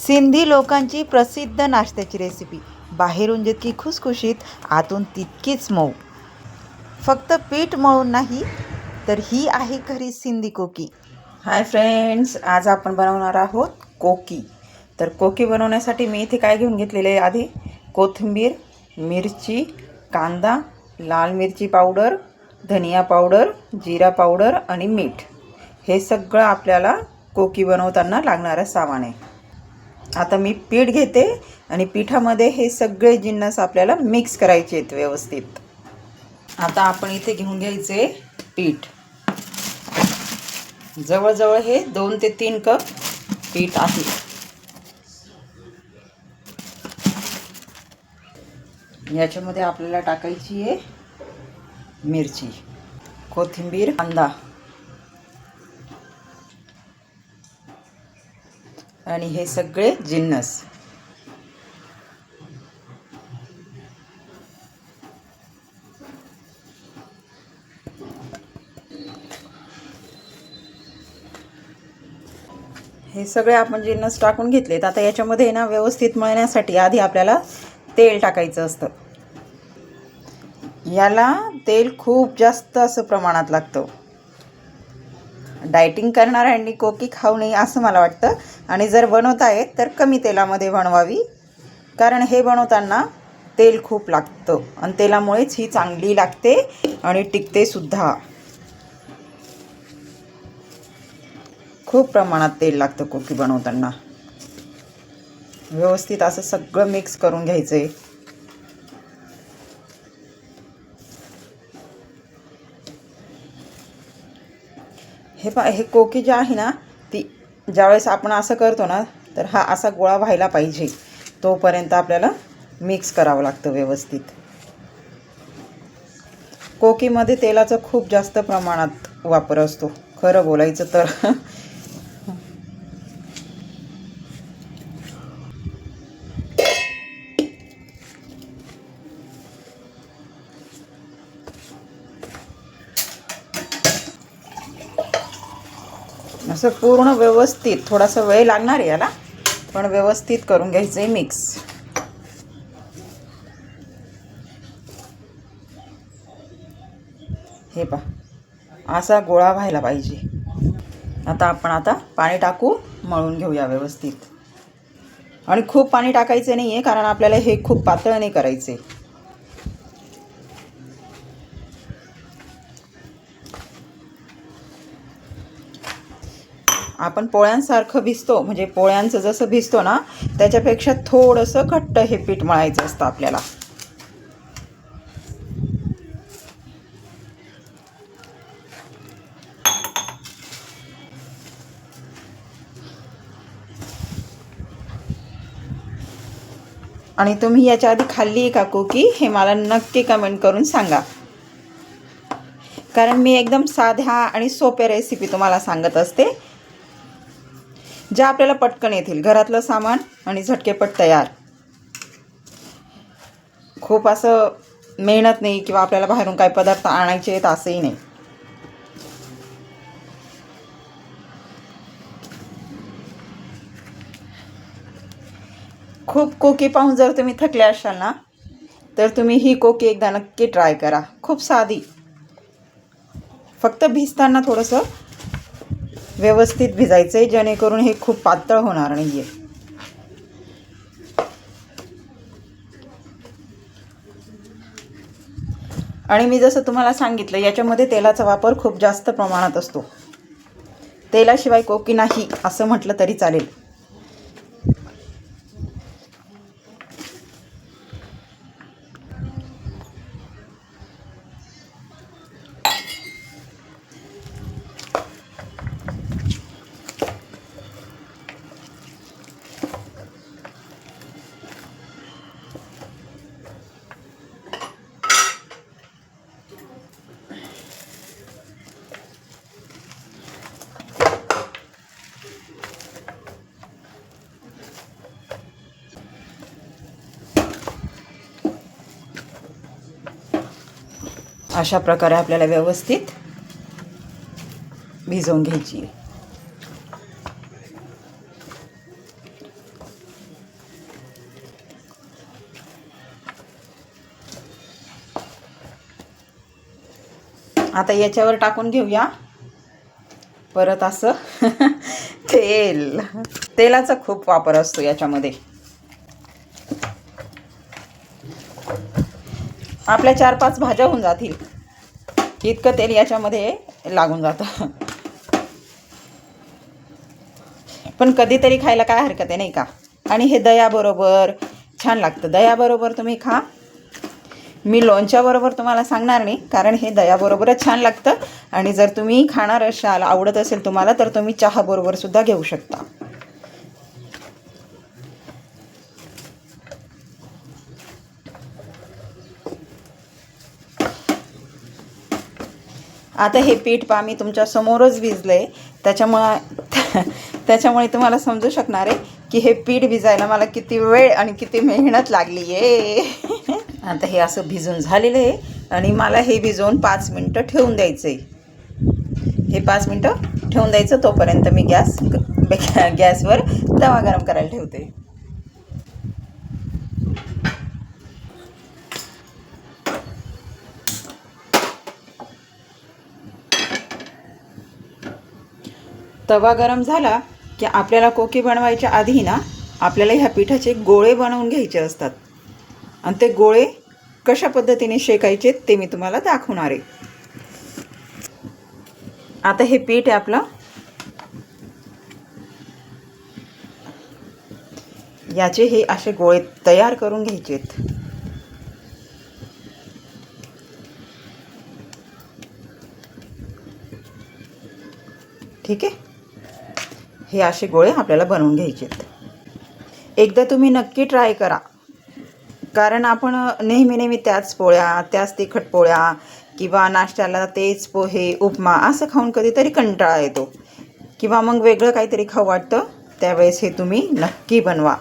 सिंधी लोकांची प्रसिद्ध नाश्त्याची रेसिपी, बाहेरून जितकी खुसखुशीत आतून तितकीच मऊ. फक्त पीठ मळून नाही तर ही आहे खरी सिंधी कोकी. हाय फ्रेंड्स, आज आपण बनवणार आहोत कोकी. तर कोकी बनवण्यासाठी मी इथे काय घेऊन घेतलेले आहे, आधी कोथिंबीर, मिरची, कांदा, लाल मिरची पावडर, धनिया पावडर, जिरा पावडर आणि मीठ. हे सगळं आपल्याला कोकी बनवताना लागणारं सामान आहे. आता मी पीठ घेते आणि पिठामध्ये हे सगळे जिन्नस आपल्याला मिक्स करायचे आहेत व्यवस्थित. आता आपण इथे घेऊन घ्यायचे पीठ. जवळजवळ हे 2 ते 3 कप पीठ आहे. याच्यामध्ये आपल्याला टाकायची आहे मिरची, कोथिंबीर, कांदा आणि हे सगळे जिन्नस. हे सगळे आपण जिन्नस टाकून घेतलेत. आता याच्यामध्ये ना व्यवस्थित मळण्यासाठी आधी आपल्याला तेल टाकायचं असतं. याला तेल खूप जास्त असं प्रमाणात लागतं. डायटिंग करणाऱ्यांनी कोकी खाऊ नये असं मला वाटतं, आणि जर बनवत आहेत तर कमी तेलामध्ये बनवावी, कारण हे बनवताना तेल खूप लागतं आणि तेलामुळेच ही चांगली लागते आणि टिकते सुद्धा. खूप प्रमाणात तेल लागतं कोकी बनवताना. व्यवस्थित असं सगळं मिक्स करून घ्यायचं आहे. हे कोकी जे आहे ना, ती ज्यावेळेस आपण असं करतो ना, तर हा असा गोळा व्हायला पाहिजे. तोपर्यंत आपल्याला मिक्स करावं लागतं व्यवस्थित. कोकीमध्ये तेलाचा खूप जास्त प्रमाणात वापर असतो, खरं बोलायचं तर. असं पूर्ण व्यवस्थित, थोडासा वेळ लागणार आहे याला, पण व्यवस्थित करून घ्यायचं आहे मिक्स. हे पहा, असा गोळा व्हायला पाहिजे. आता पाणी टाकू, मळून घेऊया व्यवस्थित. आणि खूप पाणी टाकायचं नाही आहे, कारण आपल्याला हे खूप पातळ नाही करायचे. आपण पोळ्यांसारखं भिजतो, म्हणजे पोळ्यांचं जसं भिजतो ना, त्याच्यापेक्षा थोडंसं घट्ट हे पीठ मळायचं असतं आपल्याला. आणि तुम्ही याच्या आधी खाल्ली आहे का कोकी, हे मला नक्की कमेंट करून सांगा. कारण मी एकदम साध्या आणि सोप्या रेसिपी तुम्हाला सांगत असते, ज्या आपल्याला पटकन येतील. घरातलं सामान आणि झटकेपट तयार. खूप असं मेहनत नाही, किंवा आपल्याला बाहेरून काय पदार्थ आणायचे आहेत असंही नाही. खूप कोकी पाहून जर तुम्ही थकले असाल ना, तर तुम्ही ही कोकी एकदा नक्की ट्राय करा. खूप साधी, फक्त भिजताना थोडंसं व्यवस्थित भिजायचं आहे, जेणेकरून हे खूप पातळ होणार नाही आहे. आणि मी जसं तुम्हाला सांगितलं, याच्यामध्ये तेलाचा वापर खूप जास्त प्रमाणात असतो. तेलाशिवाय कोकी नाही असं म्हटलं तरी चालेल. अशा प्रकारे आपल्याला व्यवस्थित भिजवून घ्यायची. आता याच्यावर टाकून घेऊया परत असं तेल. तेलाचा खूप वापर असतो याच्यामध्ये. आपल्या 4-5 भाज्या होऊन जातील इतकं तेल याच्यामध्ये लागून जातं. पण कधीतरी खायला काय हरकत आहे नाही का. आणि हे दह्याबरोबर छान लागतं. दह्याबरोबर तुम्ही खा. मी लोणच्याबरोबर तुम्हाला सांगणार नाही, कारण हे दह्याबरोबरच छान लागतं. आणि जर तुम्ही खाणार असाल, आवडत असेल तुम्हाला, तर तुम्ही चहाबरोबर सुद्धा घेऊ शकता. आता हे पीठ पहा मी तुमच्या समोरच भिजलं आहे. त्याच्यामुळे तुम्हाला समजू शकणार आहे की हे पीठ भिजायला मला किती वेळ आणि किती मेहनत लागली आहे. आता हे असं भिजून झालेलं आहे आणि मला हे भिजवून 5 मिनटं ठेवून द्यायचं आहे. हे 5 मिनटं ठेवून द्यायचं. तोपर्यंत मी गॅसवर तवा गरम करायला ठेवते. तवा गरम झाला की आपल्याला कोकी बनवायच्या आधी ना आपल्याला ह्या पिठाचे गोळे बनवून घ्यायचे असतात. आणि ते गोळे कशा पद्धतीने शेकायचे ते मी तुम्हाला दाखवणार आहे. आता हे पीठ आहे आपलं. याचे हे असे गोळे तयार करून घ्यायचेत. ठीक आहे. हे असे गोळे आपल्याला बनवून घ्यायचेत. एकदा तुम्ही नक्की ट्राय करा, कारण आपण नेहमी त्याच पोळ्या, त्याच तिखट पोळ्या किंवा नाश्त्याला तेच पोहे, उपमा असं खाऊन कधीतरी कंटाळा येतो किंवा मग वेगळं काहीतरी खाऊ वाटतं. त्यावेळेस हे तुम्ही नक्की बनवा.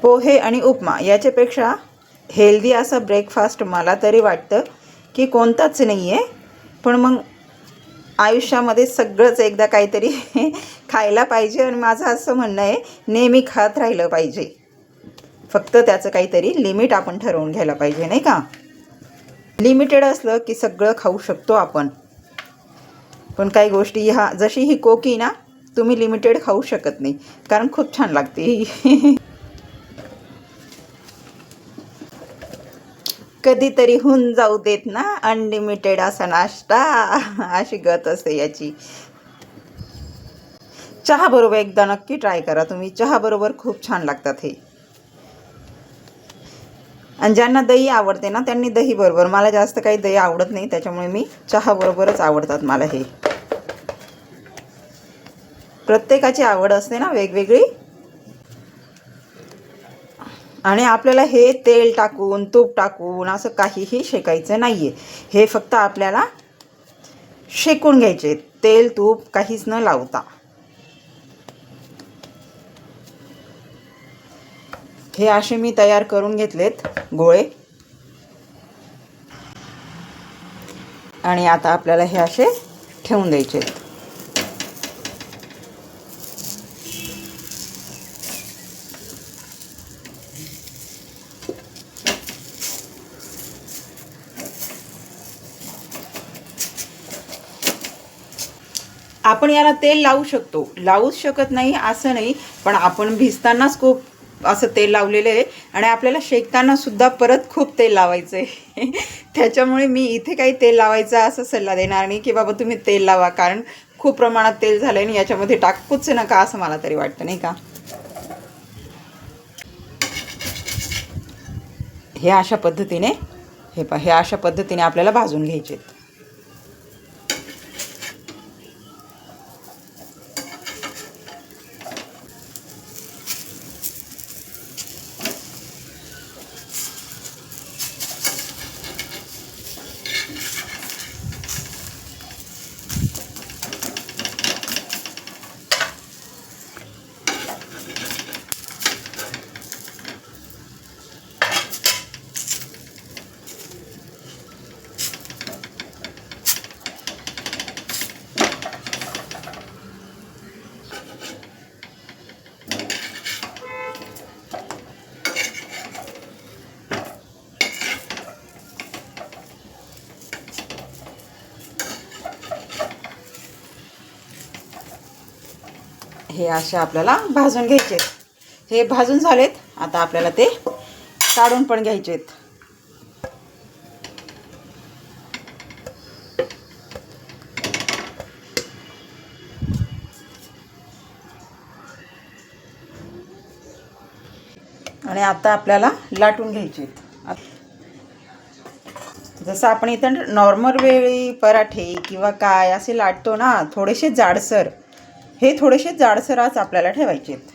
पोहे आणि उपमा याच्यापेक्षा हेल्दी असा ब्रेकफास्ट मला तरी वाटतं की कोणताच नाही आहे. पण मग आयुष्यामध्ये सगळंच एकदा काहीतरी खायला पाहिजे. आणि माझं असं म्हणणं आहे, नेहमी खात राहिलं पाहिजे. फक्त त्याचं काहीतरी लिमिट आपण ठरवून घ्यायला पाहिजे नाही का. लिमिटेड असलं की सगळं खाऊ शकतो आपण. पण काही गोष्टी जशी ही कोकी ना, तुम्ही लिमिटेड खाऊ शकत नाही, कारण खूप छान लागते. कधीतरी होऊन जाऊ देत ना अनलिमिटेड असा नाश्ता, अशी गत असते याची. चहाबरोबर एकदा नक्की ट्राय करा तुम्ही. चहाबरोबर खूप छान लागतात हे. आणि ज्यांना दही आवडते ना त्यांनी दही बरोबर. मला जास्त काही दही आवडत नाही, त्याच्यामुळे मी चहाबरोबरच आवडतात मला हे. प्रत्येकाची आवड असते ना वेगवेगळी. आणि आपल्याला हे तेल टाकून, तूप टाकून असं काहीही शेकायचं नाही आहे. हे फक्त आपल्याला शेकून घ्यायचे, तेल तूप काहीच न लावता. हे असे मी तयार करून घेतलेत गोळे. आणि आता आपल्याला हे असे ठेवून द्यायचे. आपण याला तेल लावू शकतो, लावूच शकत नाही असं नाही, पण आपण भिजतानाच खूप असं तेल लावलेलं आहे आणि आपल्याला शेकताना सुद्धा परत खूप तेल लावायचं आहे. त्याच्यामुळे मी इथे काही तेल लावायचा असं सल्ला देणार नाही की बाबा तुम्ही तेल लावा, कारण खूप प्रमाणात तेल झालं आहे आणि याच्यामध्ये टाकूच नका असं मला तरी वाटतं नाही का. हे अशा पद्धतीने हे अशा पद्धतीने आपल्याला भाजून घ्यायचे. हे असे आपल्याला भाजून घ्यायचे आहेत. हे भाजून झालेत, आता आपल्याला ते काढून पण घ्यायचे आहेत. आणि आता आपल्याला लाटून घ्यायचे आहेत. जसं आपण इथं नॉर्मल वेळी पराठे किंवा काय असे लाटतो ना, थोडेसे जाडसर, हे थोडेसे जाडसरच आपल्याला ठेवायचे आहेत.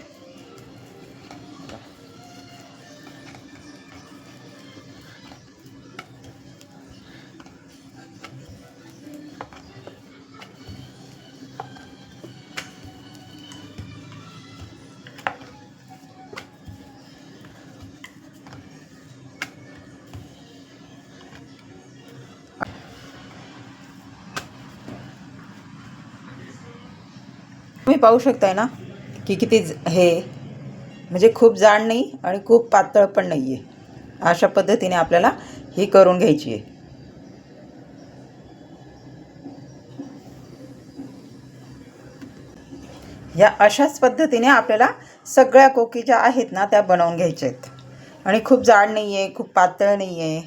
तुम्ही पाहू शकताय ना की किती हे म्हणजे खूप जाड नाही आणि खूप पातळ पण नाही आहे. अशा पद्धतीने आपल्याला ही करून घ्यायची आहे. या अशाच पद्धतीने आपल्याला सगळ्या कोकी ज्या आहेत ना त्या बनवून घ्यायच्या आहेत. आणि खूप जाड नाही आहे, खूप पातळ नाही आहे,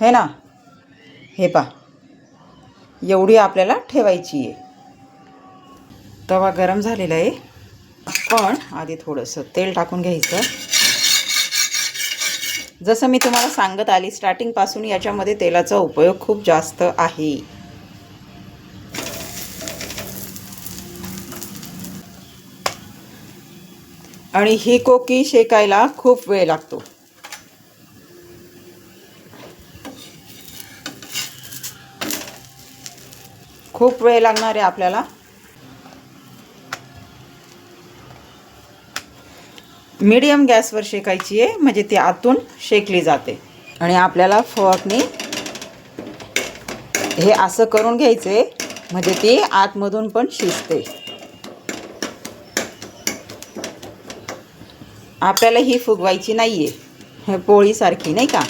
हे ना. हे पहा, एवढी आपल्याला ठेवायची आहे. तवा गरम झालेला आहे. पण आधी थोडंसं तेल टाकून घ्यायचं. जसं मी तुम्हाला सांगत आली स्टार्टिंगपासून, याच्यामध्ये तेलाचा उपयोग खूप जास्त आहे. आणि ही कोकी शेकायला खूप वेळ लागतो. खूप वेळ लागणार आहे आपल्याला. मीडियम गॅसवर शेकायची आहे, म्हणजे ती आतून शेकली जाते. आणि आपल्याला फोर्कने हे असं करून घ्यायचे, म्हणजे ती आतमधून पण शिजते. आपल्याला ही फुगवायची नाही आहे, पोळीसारखी नाही का.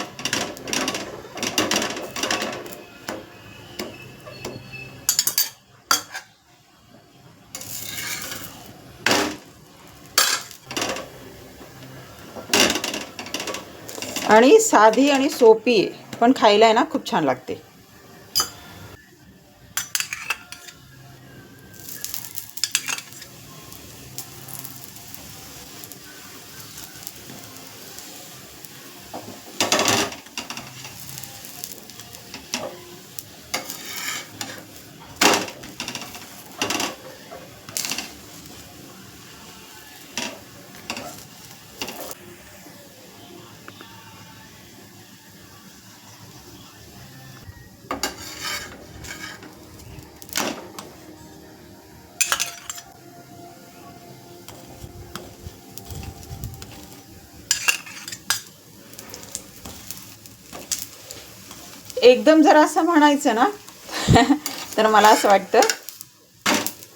आणि साधी आणि सोपी आहे, पण खायला आहे ना खूप छान लागते. एकदम जर असं म्हणायचं ना तर मला असं वाटतं,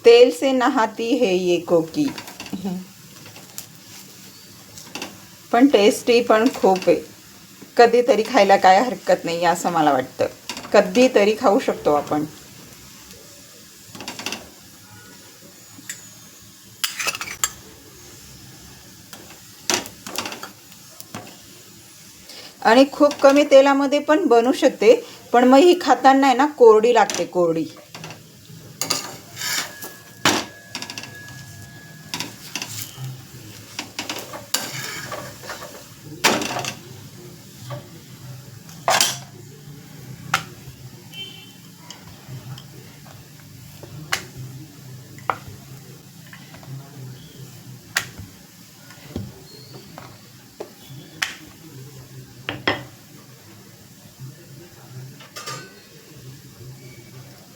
तेल से नहाती है ये कोकी. पण टेस्टी पण खूप आहे. कधीतरी खायला काय हरकत नाही असं मला वाटतं. कधीतरी खाऊ शकतो आपण. आणि खूप कमी तेलामध्ये पण बनू शकते, पण मग ही खाताना आहे ना कोरडी लागते, कोरडी.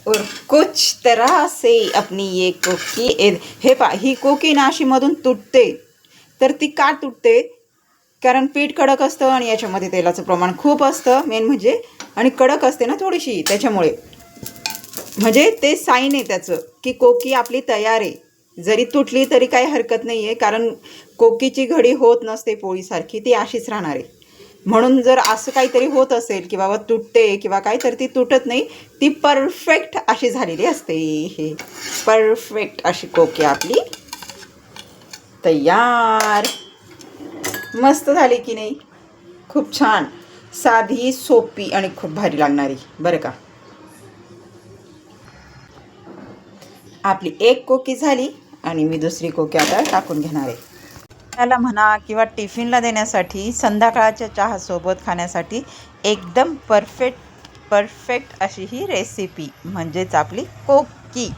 और कुछ तरह से अपनी ये कोकी, हे पा, ही कोकी नाशीमधून तुटते. तर ती का तुटते? कारण पीठ कडक असतं आणि याच्यामध्ये तेलाचं प्रमाण खूप असतं मेन म्हणजे, आणि कडक असते ना थोडीशी, त्याच्यामुळे. म्हणजे ते साईन आहे त्याचं की कोकी आपली तयार आहे. जरी तुटली तरी काही हरकत नाही आहे, कारण कोकीची घडी होत नसते पोळीसारखी, ती अशीच राहणार आहे. म्हणून जर असं काहीतरी होत असेल की बाबा तुटते किंवा काय, तर ती तुटत नाही, ती परफेक्ट अशी झालेली असते. हे परफेक्ट अशी कोकी आपली तयार. मस्त झाली की नाही? खूप छान, साधी, सोपी आणि खूप भारी लागणारी बरं का. आपली एक कोकी झाली आणि मी दुसरी कोकी आता टाकून घेणार आहे. त्याला म्हणा किंवा टिफिनला देण्यासाठी, संध्याकाळच्या चहासोबत खाण्यासाठी एकदम परफेक्ट अशी ही रेसिपी म्हणजेच आपली कोकी.